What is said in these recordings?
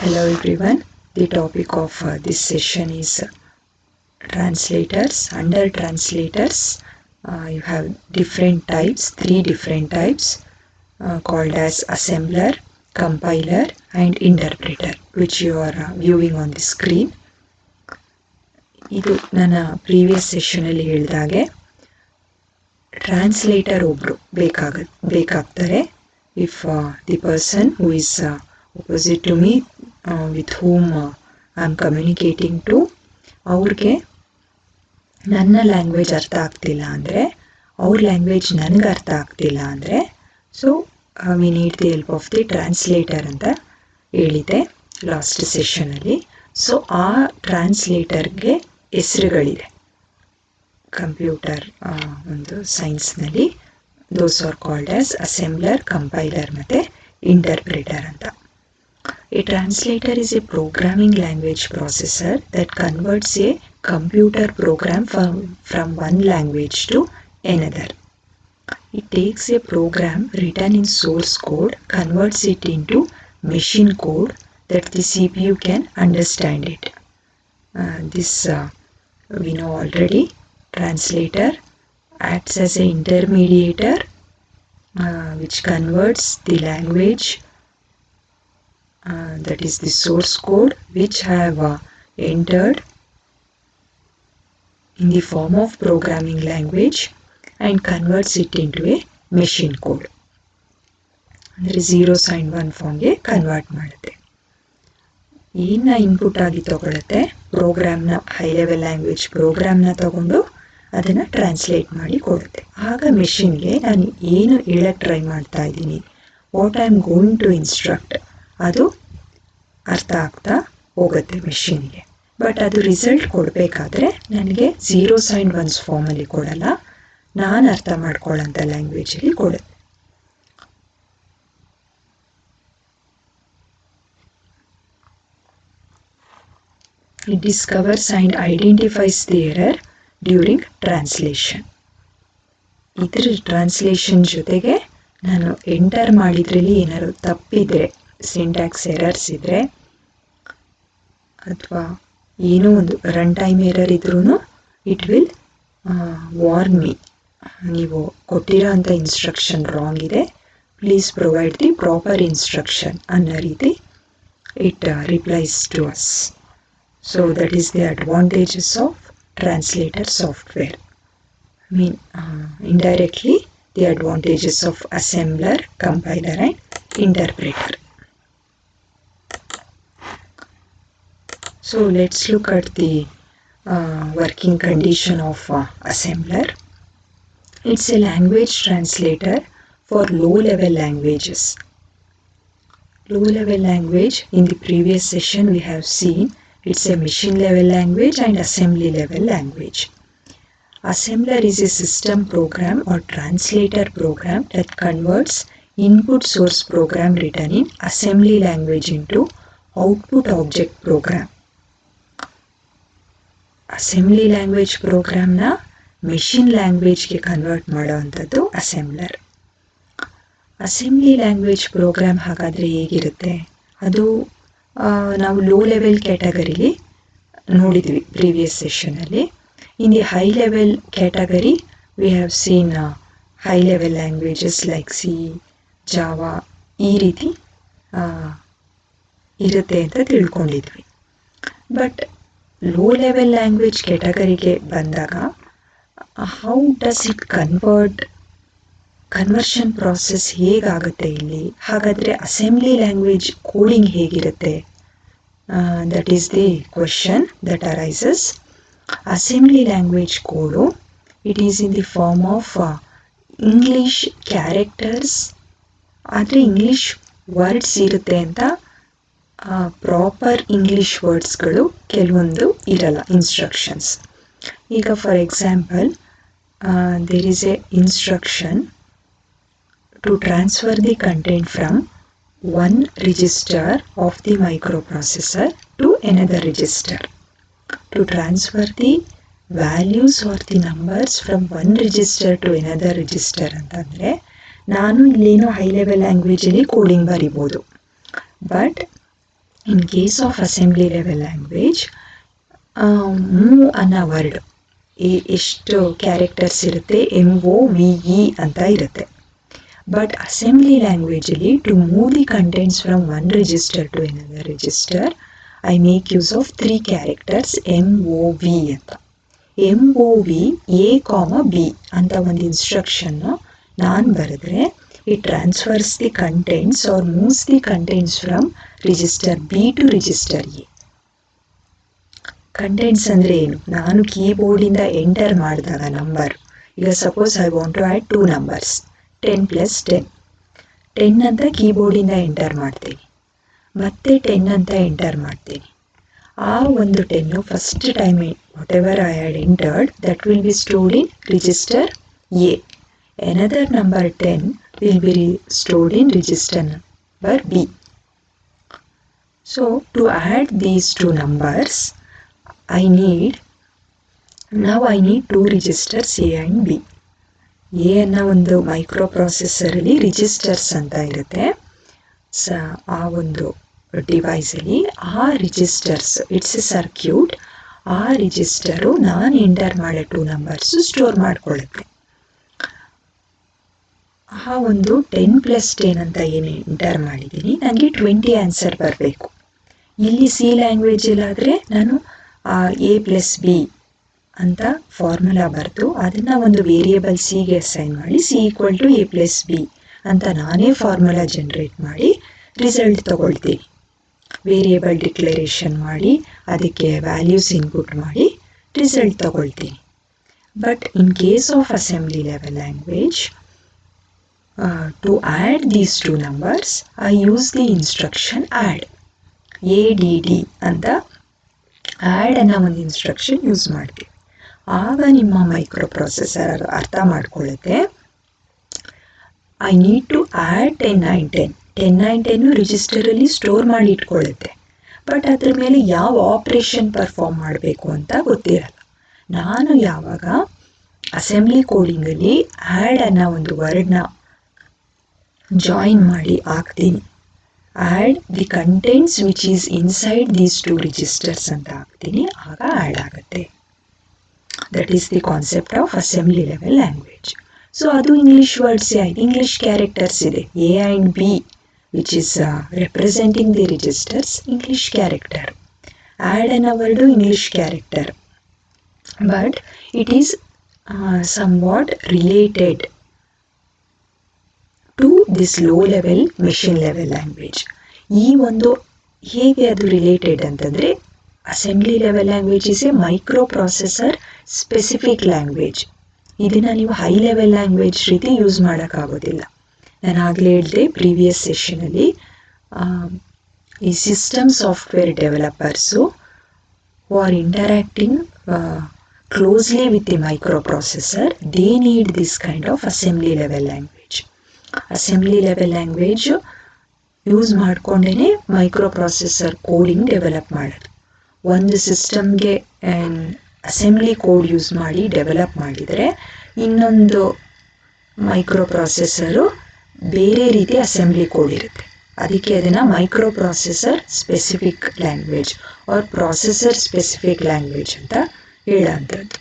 Hello everyone. The topic of this session is translators. Under translators, you have different types, three different types called as assembler, compiler and interpreter, which you are viewing on the screen. ಇದು ನನ್ನ previous ಸೆಷನಲ್ಲಿ ಹೇಳಿದಾಗೆ translator ಒಬ್ಬರು ಬೇಕಾಗ್ತಾರೆ. If the person who is opposite to me, with whom I am communicating to, ಅವ್ರಿಗೆ ನನ್ನ language ಅರ್ಥ ಆಗ್ತಿಲ್ಲ ಅಂದರೆ, ಅವ್ರ ಲ್ಯಾಂಗ್ವೇಜ್ ನನಗೆ ಅರ್ಥ ಆಗ್ತಿಲ್ಲ ಅಂದರೆ, so we need the help of the translator ಅಂತ ಹೇಳಿದೆ ಲಾಸ್ಟ್ ಸೆಷನಲ್ಲಿ. ಸೊ ಆ ಟ್ರಾನ್ಸ್ಲೇಟರ್ಗೆ ಹೆಸರುಗಳಿದೆ ಕಂಪ್ಯೂಟರ್ ಒಂದು ಸೈನ್ಸ್ನಲ್ಲಿ. Those are called as assembler, compiler ಮತ್ತು ಇಂಟರ್ಪ್ರಿಟರ್ ಅಂತ. A translator is a programming language processor that converts a computer program from one language to another. It takes a program written in source code, converts it into machine code that the CPU can understand it. This we know already. Translator acts as an intermediator which converts the language, that is the source code which have entered in the form of programming language and converts it into a machine code. ಅಂದರೆ 0s and 1 ಫಾರ್ಮ್ಗೆ convert ಮಾಡುತ್ತೆ. ಏನ input ಆಗಿ ತಗೊಳುತ್ತೆ, ಪ್ರೋಗ್ರಾಮ್ನ, high level language ಪ್ರೋಗ್ರಾಮ್ನ ತಗೊಂಡು ಅದನ್ನು translate ಮಾಡಿ ಕೊಡುತ್ತೆ. ಆಗ ಮೆಷಿನ್ಗೆ ನಾನು ಏನು ಹೇಳಕ್ಕೆ ಟ್ರೈ ಮಾಡ್ತಾ ಇದ್ದೀನಿ, what I am going to instruct, ಅದು ಅರ್ಥ ಆಗ್ತಾ ಹೋಗುತ್ತೆ ಮೆಷಿನ್ಗೆ. ಬಟ್ ಅದು ರಿಸಲ್ಟ್ ಕೊಡಬೇಕಾದ್ರೆ ನನಗೆ 0s and 1s ಫಾರ್ಮಲ್ಲಿ ಕೊಡಲ್ಲ, ನಾನು ಅರ್ಥ ಮಾಡ್ಕೊಳ್ಳೋಂಥ ಲ್ಯಾಂಗ್ವೇಜಲ್ಲಿ ಕೊಡುತ್ತೆ. It discovers and identifies the error during translation. ಇದ್ರ ಟ್ರಾನ್ಸ್ಲೇಷನ್ ಜೊತೆಗೆ ನಾನು ಎಂಟರ್ ಮಾಡಿದ್ರಲ್ಲಿ ಏನಾದ್ರು ತಪ್ಪಿದ್ರೆ, ಸಿಂಟ್ಯಾಕ್ಸ್ ಎರರ್ಸ್ ಇದ್ದರೆ ಅಥವಾ ಏನೋ ಒಂದು ರನ್ ಟೈಮ್ ಎರರ್ ಇದ್ರೂ ಇಟ್ ವಿಲ್ ವಾರ್ನ್ ಮೀ, ನೀವು ಕೊಟ್ಟಿರೋ ಅಂಥ ಇನ್ಸ್ಟ್ರಕ್ಷನ್ ರಾಂಗ್ ಇದೆ, please provide the proper instruction ಅನ್ನೋ ರೀತಿ it replies to us. So that is the advantages of translator software. I mean indirectly the advantages of assembler, compiler and interpreter. So let's look at the working condition of assembler. It's a language translator for low level languages. Low level language, in the previous session we have seen, it's a machine level language and assembly level language. Assembler is a system program or translator program that converts input source program written in assembly language into output object program. Assembly language ಪ್ರೋಗ್ರಾಮ್ನ machine ಲ್ಯಾಂಗ್ವೇಜ್ಗೆ convert ಮಾಡೋವಂಥದ್ದು assembler. Assembly language program ಹಾಗಾದರೆ ಹೇಗಿರುತ್ತೆ, ಅದು ನಾವು low level ಕ್ಯಾಟಗರಿಲಿ ನೋಡಿದ್ವಿ previous ಸೆಷನಲ್ಲಿ. In the high level category, we have seen high level languages like C, Java, ಈ ರೀತಿ ಇರುತ್ತೆ ಅಂತ ತಿಳ್ಕೊಂಡಿದ್ವಿ. ಬಟ್ ಲೋ ಲೆವೆಲ್ ಲ್ಯಾಂಗ್ವೇಜ್ ಕ್ಯಾಟಗರಿಗೆ ಬಂದಾಗ how does it conversion process ಹೇಗಾಗುತ್ತೆ ಇಲ್ಲಿ, ಹಾಗಾದರೆ ಅಸೆಂಬ್ಲಿ ಲ್ಯಾಂಗ್ವೇಜ್ ಕೋಡಿಂಗ್ ಹೇಗಿರುತ್ತೆ, that is the question that arises. Assembly language code, it is in the form of English characters, ಆದರೆ ಇಂಗ್ಲೀಷ್ ವರ್ಡ್ಸ್ ಇರುತ್ತೆ ಅಂತ proper English ವರ್ಡ್ಸ್ಗಳು ಕೆಲವೊಂದು ಇರಲ್ಲ, ಇನ್ಸ್ಟ್ರಕ್ಷನ್ಸ್. ಈಗ for example there is a instruction to transfer the content from one register of the microprocessor to another register. To transfer the values or the numbers from one register to another register ಅಂತಂದರೆ ನಾನು ಇಲ್ಲೇನೋ high level ಲ್ಯಾಂಗ್ವೇಜಲ್ಲಿ coding ಬರಿಬೋದು. But In case of assembly level language, move ಅನ್ನೋ word ಎಷ್ಟು characters ಇರುತ್ತೆ, MOVE ಅಂತ ಇರುತ್ತೆ. ಬಟ್ ಅಸೆಂಬ್ಲಿ ಲ್ಯಾಂಗ್ವೇಜಲ್ಲಿ to move the contents from one register to another register I make use of 3 characters MOV ಅಂತ. MOV A, B ಅಂತ ಒಂದು ಇನ್ಸ್ಟ್ರಕ್ಷನ್ನು ನಾನು ಬರೆದ್ರೆ it transfers the contents or moves the contents from register B to register A. Contents ಅಂದರೆ ಏನು? ನಾನು ಕೀಬೋರ್ಡಿಂದ ಎಂಟರ್ ಮಾಡಿದಾಗ ನಂಬರ್, ಈಗ suppose I want to add 2 numbers 10 + 10. 10 ಅಂತ ಕೀಬೋರ್ಡಿಂದ ಎಂಟರ್ ಮಾಡ್ತೀನಿ, ಮತ್ತೆ 10 ಅಂತ ಎಂಟರ್ ಮಾಡ್ತೀನಿ. ಆ ಒಂದು 10 first time what ever I had entered that will be stored in register A. Another number 10 will be stored in register number B. So to add these 2 numbers, I need 2 registers A and B. A ಅನ್ನೋ ಒಂದು micro ಪ್ರೊಸೆಸರಲ್ಲಿ registers ಅಂತ ಇರುತ್ತೆ. ಆ ಒಂದು ಡಿವೈಸಲ್ಲಿ ಆ registers, it's A circuit, ಆ register ನಾನು enter ಮಾಡೋ 2 ನಂಬರ್ಸು ಸ್ಟೋರ್ ಮಾಡಿಕೊಳ್ಳುತ್ತೆ. ಆ ಒಂದು 10 + 10 ಅಂತ ಏನು ಎಂಟರ್ ಮಾಡಿದ್ದೀನಿ, ನನಗೆ 20 ಆನ್ಸರ್ ಬರಬೇಕು. ಇಲ್ಲಿ C ಲ್ಯಾಂಗ್ವೇಜಲ್ಲಾದರೆ ನಾನು A + B ಅಂತ ಫಾರ್ಮುಲಾ ಬರೆದು ಅದನ್ನು ಒಂದು ವೇರಿಯೇಬಲ್ Cಗೆ ಅಸೈನ್ ಮಾಡಿ C = A + B ಅಂತ ನಾನೇ ಫಾರ್ಮುಲಾ ಜನ್ರೇಟ್ ಮಾಡಿ ರಿಸಲ್ಟ್ ತಗೊಳ್ತೀನಿ. ವೇರಿಯೇಬಲ್ ಡಿಕ್ಲರೇಷನ್ ಮಾಡಿ ಅದಕ್ಕೆ ವ್ಯಾಲ್ಯೂಸ್ ಇನ್ಪುಟ್ ಮಾಡಿ ರಿಸಲ್ಟ್ ತಗೊಳ್ತೀನಿ. But in case of assembly level language, to add these 2 numbers, I use the instruction add. ADD ಅಂತ ಆ್ಯಡ್ ಅನ್ನೋ ಒಂದು ಇನ್ಸ್ಟ್ರಕ್ಷನ್ ಯೂಸ್ ಮಾಡ್ತೀವಿ. ಆಗ ನಿಮ್ಮ ಮೈಕ್ರೋ ಪ್ರೊಸೆಸರ್ ಅರ್ಥ ಮಾಡ್ಕೊಳ್ಳುತ್ತೆ, ಐ ನೀಡ್ ಟು ಆ್ಯಡ್ 10 9 10. 10 9 10 ರಿಜಿಸ್ಟರಲ್ಲಿ ಸ್ಟೋರ್ ಮಾಡಿ ಇಟ್ಕೊಳ್ಳುತ್ತೆ. ಬಟ್ ಅದ್ರ ಮೇಲೆ ಯಾವ ಆಪ್ರೇಷನ್ ಪರ್ಫಾರ್ಮ್ ಮಾಡಬೇಕು ಅಂತ ಗೊತ್ತಿರಲ್ಲ. ನಾನು ಯಾವಾಗ ಅಸೆಂಬ್ಲಿ ಕೋಡಿಂಗಲ್ಲಿ ಆ್ಯಡ್ ಅನ್ನೋ ಒಂದು ವರ್ಡ್ನ ಜಾಯಿನ್ ಮಾಡಿ ಹಾಕ್ತೀನಿ, add the contents which is inside these 2 registers ಅಂತ ಹಾಕ್ತೀನಿ, ಆಗ ಆ್ಯಡ್ ಆಗುತ್ತೆ. That is the concept of assembly level language. So ಅದು ಇಂಗ್ಲೀಷ್ ವರ್ಡ್ಸೇ ಆಯಿತು, ಇಂಗ್ಲೀಷ್ ಕ್ಯಾರೆಕ್ಟರ್ಸ್ ಇದೆ. A and B which is representing the registers, English character. Add ಅನ್ನೋ word English character, but it is somewhat related to this low level machine level language. ಈ ಒಂದು ಹೇಗೆ ಅದು related ಅಂತಂದರೆ, assembly level language is A micro processor specific language. ಇದನ್ನು ನೀವು high level language ರೀತಿ use ಮಾಡೋಕ್ಕಾಗೋದಿಲ್ಲ. ನಾನು ಆಗಲೇ ಹೇಳಿದೆ ಪ್ರೀವಿಯಸ್ ಸೆಷನಲ್ಲಿ, ಈ system software developers who are interacting closely with the microprocessor, they need this kind of assembly level language. Assembly level language use ಮಾಡಿಕೊಂಡೇ micro processor coding develop ಮಾಡೋದು. ಒಂದು ಸಿಸ್ಟಮ್ಗೆ ಅಸೆಂಬ್ಲಿ ಕೋಡ್ ಯೂಸ್ ಮಾಡಿ ಡೆವಲಪ್ ಮಾಡಿದರೆ, ಇನ್ನೊಂದು micro processor ಬೇರೆ ರೀತಿ assembly code ಇರುತ್ತೆ. ಅದಕ್ಕೆ ಅದನ್ನು microprocessor specific language or processor specific language ಅಂತ ಹೇಳೋಂಥದ್ದು.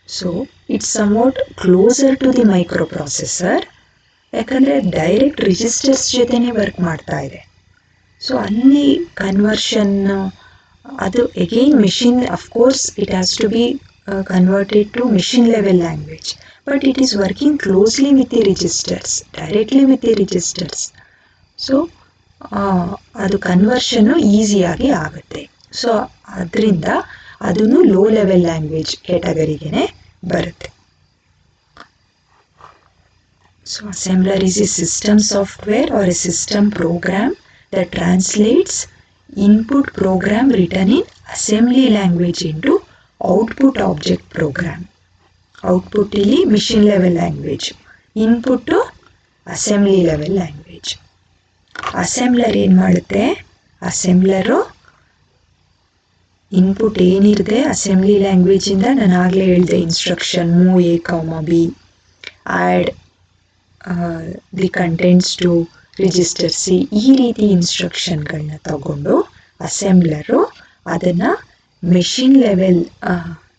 So it's somewhat closer to the microprocessor, ಯಾಕಂದರೆ ಡೈರೆಕ್ಟ್ ರಿಜಿಸ್ಟರ್ಸ್ ಜೊತೆನೇ ವರ್ಕ್ ಮಾಡ್ತಾ ಇದೆ. ಸೊ ಅಲ್ಲಿ ಕನ್ವರ್ಷನ್ ಅದು again machine, of course it has to be converted to machine level language, but it is working closely with the registers, directly with the registers. So ಅದು ಕನ್ವರ್ಷನ್ನು ಈಸಿಯಾಗಿ ಆಗುತ್ತೆ. ಸೊ ಅದರಿಂದ ಅದನ್ನು ಲೋ ಲೆವೆಲ್ ಲ್ಯಾಂಗ್ವೇಜ್ ಕ್ಯಾಟಗರಿಗೇ ಬರುತ್ತೆ. So assembler is a system software or a system program that translates input program written in assembly language into output object program. Output ಇಲ್ಲಿ machine level language, input assembly level language. assembler ಏನು ಮಾಡುತ್ತೆ, assembler input ಏನಿರುತ್ತೆ assembly ಲ್ಯಾಂಗ್ವೇಜಿಂದ, ನಾನು ಆಗಲೇ ಹೇಳಿದೆ instruction move A, B, add the contents to register C, ಈ ರೀತಿ ಇನ್ಸ್ಟ್ರಕ್ಷನ್ಗಳನ್ನ ತಗೊಂಡು ಅಸೆಂಬ್ಲರು ಅದನ್ನು ಮೆಷಿನ್ ಲೆವೆಲ್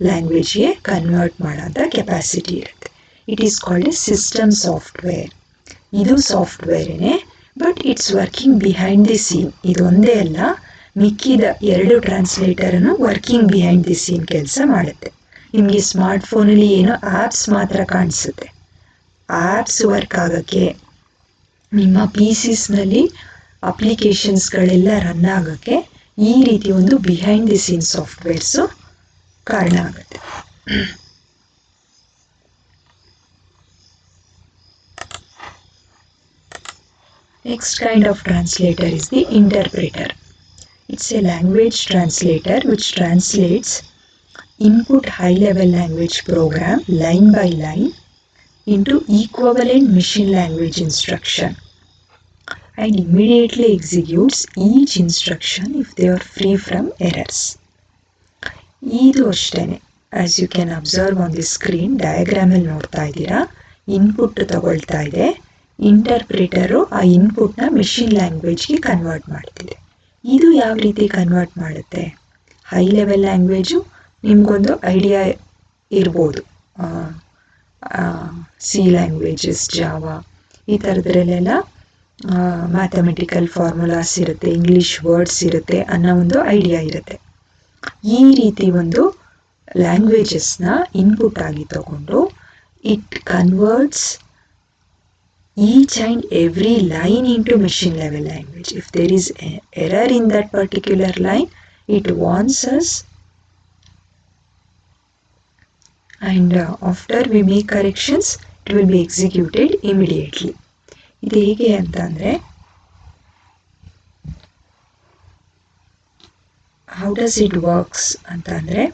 ಲ್ಯಾಂಗ್ವೇಜ್ಗೆ ಕನ್ವರ್ಟ್ ಮಾಡೋಂಥ ಕೆಪಾಸಿಟಿ ಇರುತ್ತೆ. It is called a system software. ಇದು ಸಾಫ್ಟ್ವೇರೇನೆ, but it's working behind the scene. ಇದೊಂದೇ ಅಲ್ಲ, ಮಿಕ್ಕಿದ 2 ಟ್ರಾನ್ಸ್ಲೇಟರನ್ನು ವರ್ಕಿಂಗ್ ಬಿಹೈಂಡ್ ದಿ ಸೀನ್ ಕೆಲಸ ಮಾಡುತ್ತೆ. ನಿಮಗೆ ಸ್ಮಾರ್ಟ್ಫೋನಲ್ಲಿ ಏನೋ ಆ್ಯಪ್ಸ್ ಮಾತ್ರ ಕಾಣಿಸುತ್ತೆ. ಆ್ಯಪ್ಸ್ ವರ್ಕ್ ಆಗೋಕ್ಕೆ, ನಿಮ್ಮ PCsನಲ್ಲಿ ಅಪ್ಲಿಕೇಶನ್ಸ್ಗಳೆಲ್ಲ ರನ್ ಆಗೋಕ್ಕೆ ಈ ರೀತಿ ಒಂದು ಬಿಹೈಂಡ್ ದಿ ಸೀನ್ ಸಾಫ್ಟ್ವೇರ್ಸು ಕಾರಣ ಆಗುತ್ತೆ. Next kind of translator is the interpreter. It's a language translator which translates input high-level language program line by line into equivalent machine language instruction and immediately executes each instruction if they are free from errors. ಇದು ಅಷ್ಟೇನೆ. As you can observe on the screen, ಡಯಾಗ್ರಾಮಲ್ಲಿ ನೋಡ್ತಾ ಇದ್ದೀರಾ, input ತಗೊಳ್ತಾ ಇದೆ. ಇಂಟರ್ಪ್ರಿಟರು ಆ ಇನ್ಪುಟ್ನ machine ಲ್ಯಾಂಗ್ವೇಜ್ಗೆ convert ಮಾಡ್ತಿದೆ. ಇದು ಯಾವ ರೀತಿ ಕನ್ವರ್ಟ್ ಮಾಡುತ್ತೆ? ಹೈ ಲೆವೆಲ್ ಲ್ಯಾಂಗ್ವೇಜು ನಿಮಗೊಂದು ಐಡಿಯಾ ಇರ್ಬೋದು. ಸಿ ಲ್ಯಾಂಗ್ವೇಜಸ್, ಜಾವಾ, ಈ ಥರದ್ರಲ್ಲೆಲ್ಲ ಮ್ಯಾಥಮೆಟಿಕಲ್ ಫಾರ್ಮುಲಾಸ್ ಇರುತ್ತೆ, ಇಂಗ್ಲೀಷ್ ವರ್ಡ್ಸ್ ಇರುತ್ತೆ ಅನ್ನೋ ಒಂದು ಐಡಿಯಾ ಇರುತ್ತೆ. ಈ ರೀತಿ ಒಂದು ಲ್ಯಾಂಗ್ವೇಜಸ್ನ ಇನ್ಪುಟ್ ಆಗಿ ತಗೊಂಡು it converts each and every line into machine level language. If there is an error in that particular line, it warns us, and after we make corrections, it will be executed immediately. ಇದು ಹೇಗೆ ಅಂತಂದರೆ, how does it works ಅಂತಂದರೆ,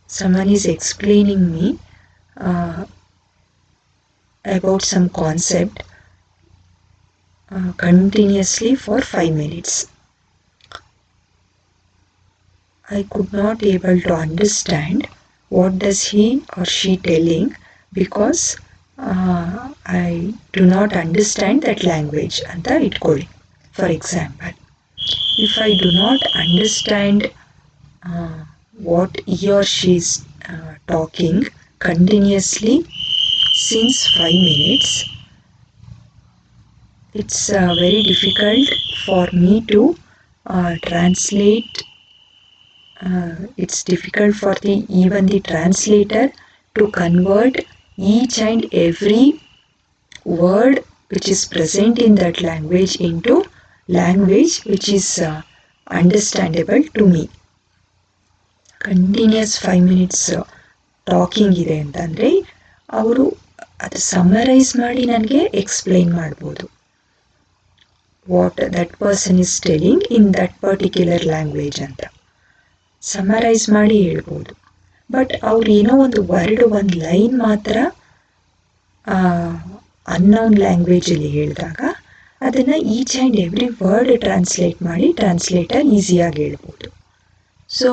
someone is explaining me about some concept continuously for 5 minutes. I could not able to understand what does he or she telling because I do not understand that language anta itkolli. For example, if I do not understand what he or she is talking continuously since 5 minutes, it's very difficult for me to translate. It's difficult for even the translator to convert each and every word which is present in that language into language which is understandable to me. Continuous 5 minutes talking ಇದೆ ಅಂತಂದರೆ ಅವರು ಅದು summarise ಮಾಡಿ ನನಗೆ explain ಮಾಡ್ಬೋದು. What that person is telling in that particular language ಅಂತ summarise ಮಾಡಿ ಹೇಳ್ಬೋದು. ಬಟ್ ಅವ್ರು ಏನೋ ಒಂದು ವರ್ಡ್, ಒಂದು ಲೈನ್ ಮಾತ್ರ ಅನ್ನೋನ್ ಲ್ಯಾಂಗ್ವೇಜಲ್ಲಿ ಹೇಳಿದಾಗ ಅದನ್ನು each and every word translate ಮಾಡಿ ಟ್ರಾನ್ಸ್ಲೇಟರ್ ಈಸಿಯಾಗಿ ಹೇಳ್ಬೋದು. So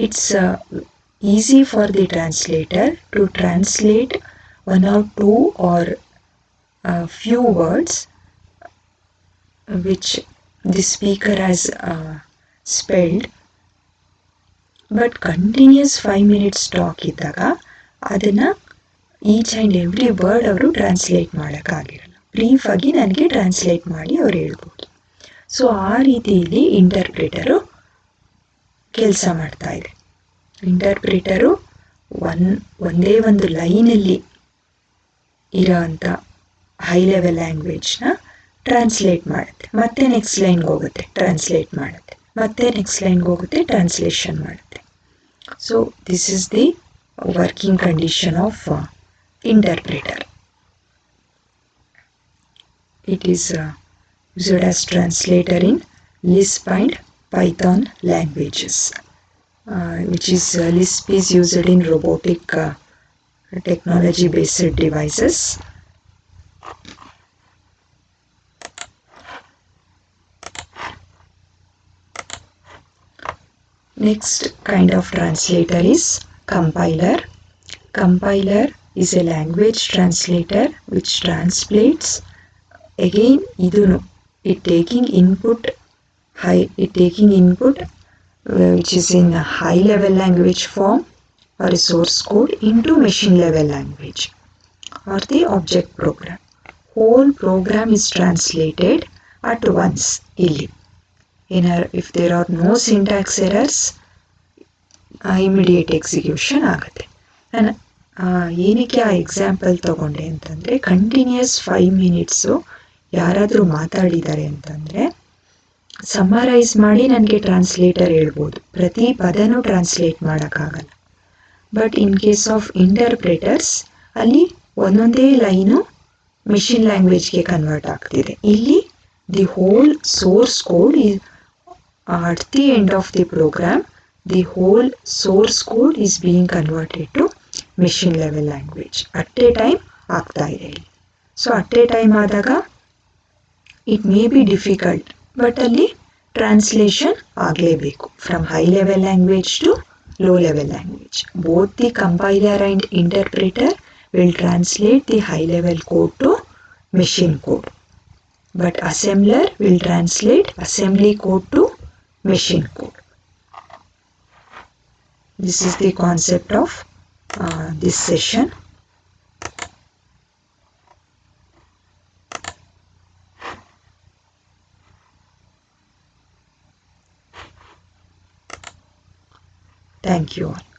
it's easy for the translator to translate 1 or 2 or few words which the speaker has spelled, but continuous 5 minutes talk ಇದ್ದಾಗ ಅದನ್ನು ಈಚ್ ಆ್ಯಂಡ್ ಎವ್ರಿ ವರ್ಡ್ ಅವರು translate ಮಾಡೋಕ್ಕಾಗಿರಲ್ಲ. ಬ್ರೀಫಾಗಿ ನನಗೆ translate ಮಾಡಿ ಅವ್ರು ಹೇಳ್ಬೋದು. ಸೊ ಆ ರೀತಿಯಲ್ಲಿ ಇಂಟರ್ಪ್ರಿಟರು ಕೆಲಸ ಮಾಡ್ತಾ ಇದೆ. ಇಂಟರ್ಪ್ರಿಟರು ಒಂದೇ ಒಂದು ಲೈನಲ್ಲಿ ಇರೋವಂಥ ಹೈ ಲೆವೆಲ್ ಲ್ಯಾಂಗ್ವೇಜ್ನ ಟ್ರಾನ್ಸ್ಲೇಟ್ ಮಾಡುತ್ತೆ, ಮತ್ತೆ ನೆಕ್ಸ್ಟ್ ಲೈನ್ಗೆ ಹೋಗುತ್ತೆ ಟ್ರಾನ್ಸ್ಲೇಟ್ ಮಾಡುತ್ತೆ, ಮತ್ತೆ ನೆಕ್ಸ್ಟ್ ಲೈನ್ಗೆ ಹೋಗುತ್ತೆ ಟ್ರಾನ್ಸ್ಲೇಷನ್ ಮಾಡುತ್ತೆ. So this is the working condition of interpreter. It is used as translator in Lisp and Python languages, which is Lisp is used in robotic technology based devices. Next kind of translator is compiler. Compiler is a language translator which translates. Again, it taking input which is in a high level language form or a source code into machine level language or the object program. Whole program is translated at once. If there are no syntax errors, immediate execution ಆಗುತ್ತೆ. ನಾನು ಏನಕ್ಕೆ ಆ example ತಗೊಂಡೆ ಅಂತಂದರೆ, continuous 5 minutes ಯಾರಾದರೂ ಮಾತಾಡಿದ್ದಾರೆ ಅಂತಂದರೆ summarise ಮಾಡಿ ನನಗೆ ಟ್ರಾನ್ಸ್ಲೇಟರ್ ಹೇಳ್ಬೋದು, ಪ್ರತಿ ಪದನೂ ಟ್ರಾನ್ಸ್ಲೇಟ್ ಮಾಡೋಕ್ಕಾಗಲ್ಲ. But in case of interpreters ಅಲ್ಲಿ ಒಂದೊಂದೇ ಲೈನು ಮೆಷಿನ್ ಲ್ಯಾಂಗ್ವೇಜ್ಗೆ ಕನ್ವರ್ಟ್ ಆಗ್ತಿದೆ. ಇಲ್ಲಿ the whole source code is at the end of the program, the whole source code is being converted to machine level language at a time ಆಗ್ತಾ ಇದೆ ಇಲ್ಲಿ. So at a time ಆದಾಗ it may be difficult, but ಅಲ್ಲಿ translation ಆಗಲೇಬೇಕು from high level language to low level language. Both the compiler and interpreter will translate the high level code to machine code, but assembler will translate assembly code to machine code. This is the concept of this session. Thank you all.